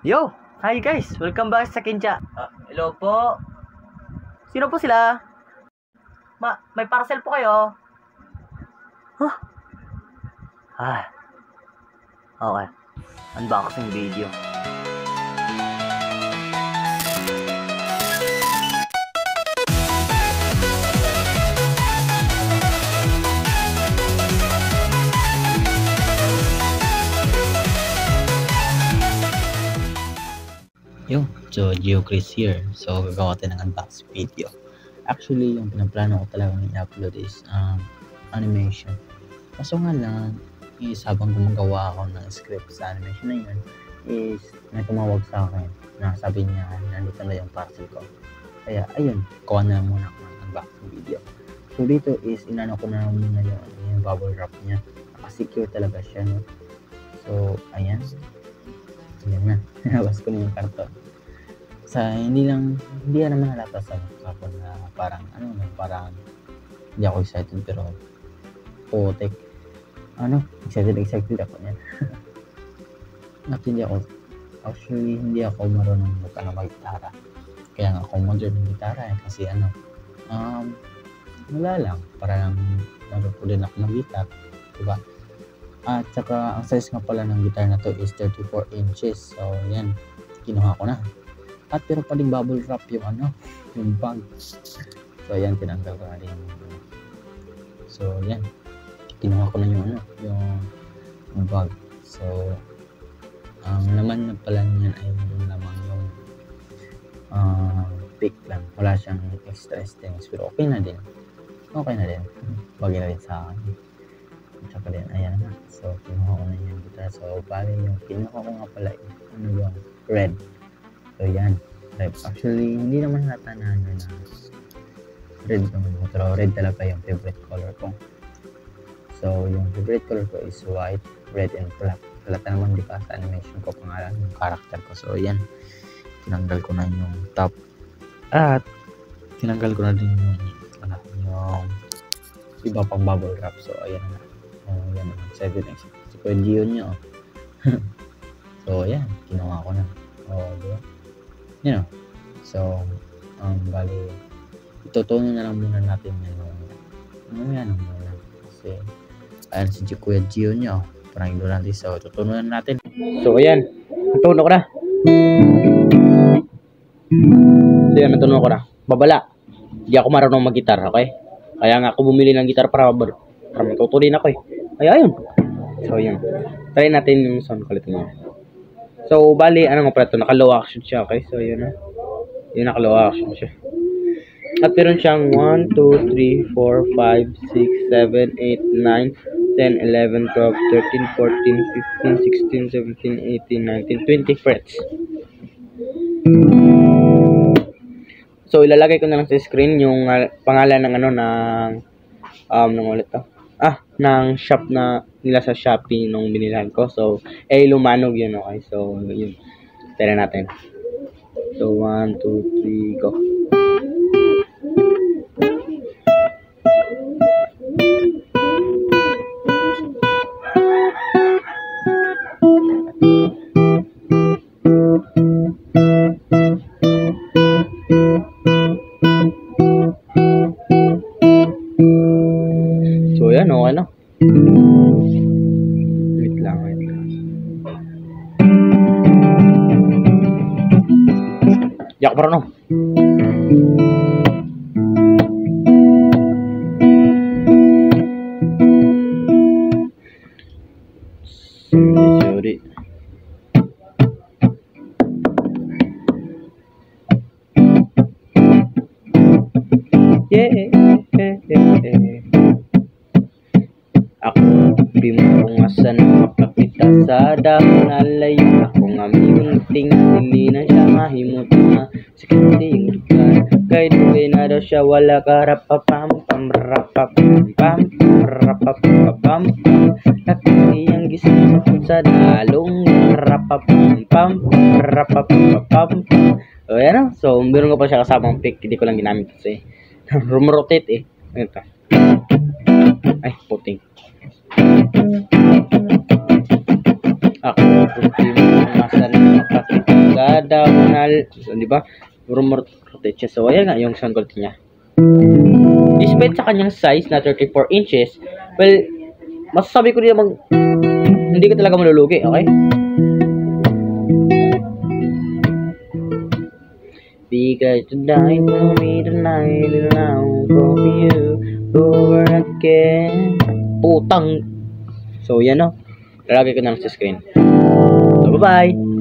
Yo! Hi guys! Welcome back sa Kincha. Hello po. Sino po sila? May parcel po kayo. Huh? Okay. Unboxing video. So GeoChris here. So gagawa tayo ng unboxing video. Actually, yung pinaplano ko talagang i-upload is animation. Kaso nga lang, habang gumagawa ako ng script sa animation na yun, is may tumawag sa akin na sabi niya, nandito na yung parcel ko. Kaya ayun, kuha na lang muna ako ng unboxing video. So dito is inano ko na muna yung bubble wrap niya. Naka-secure talaga siya, no? So ayan. Ayan na. Nabas ko na yung karton. Hindi naman halata sa mukha ko na parang hindi ako excited, pero putik. Excited ako niyan. Hindi ako marunong mag-gitara. Kaya nga ako modern ng gitara kasi wala lang, para lang narupo din ako mag-gitar, diba? At saka ang size nga pala ng gitar na to is 34 inches. So yan, kinuha ko na. At pero pa din bubble wrap yung bag. So ayan, tinanggal ko na rin so yan, kinuha ko na yung bag. So ang laman na pala niyan ay yung lamang yung pick lang, wala siyang extra strings, pero okay na din. Bagay na rin sa akin. Tsaka din, ayan na. So kinuha ko na yung guitar. So bali yung kinuha ko nga pala yung red. So yan, red. Actually, hindi naman halata na red naman, pero red talaga yung favorite color ko. So yung favorite color ko is white, red, and black. Halata naman di ka sa animation ko pangalan yung character ko. So yan, tinanggal ko na yung top at tinanggal ko na din yung iba pang bubble wrap. So ayan na. Yan naman, 7 so pwede yun nyo. So yan, kinuha ko na. Diba? So bali itutunan na lang muna natin yan muna kasi ayan si Kuya Gio nyo, parang ignorante. So tutunan natin. So ayan, natuno ko na. Babala, di ako marunong mag-gitar, okay? Kaya nga ako bumili ng gitar para matutunin ako Ay ayun. So yun, try natin yung sound quality niya. So bali nga pala ito, naka low action siya, okay? So yun yung naka low action siya. At meron siyang 1, 2, 3, 4, 5, 6, 7, 8, 9, 10, 11, 12, 13, 14, 15, 16, 17, 18, 19, 20 frets. So ilalagay ko na lang sa screen yung pangalan ng ng shop na nila sa Shopee nung binilhan ko. So Lumanog yun, okay? So yun, tara natin. So 1, 2, 3, go. So yan, okay na. Wait lang. Yak para no. Sorry. Yeah. Ako pimungasan makapita sa dahon alay. Ako nga mimunting hindi na siya mahimot na sakit yung lugar. Kay duwe na daw siya wala karapapam pam rapapam pam rapapam. Nakikiyang gising sa dalong rapapam pam rapapam. O yan so meron ko pa siya kasamang pick, hindi ko lang ginamit kasi rumrotate Ito. Ay, puting. Ako puti mo nasa nakakita diagonal. So, di ba? Rotate siya. So, ayan nga yung sound quality niya. Despite sa kanyang size na 34 inches, well, masasabi ko din namang hindi ka talaga malulugi, okay? Because tonight will be the night and I'll go for you over again. Putang! So, yan o. Lalagay ko na lang sa screen. So, bye-bye!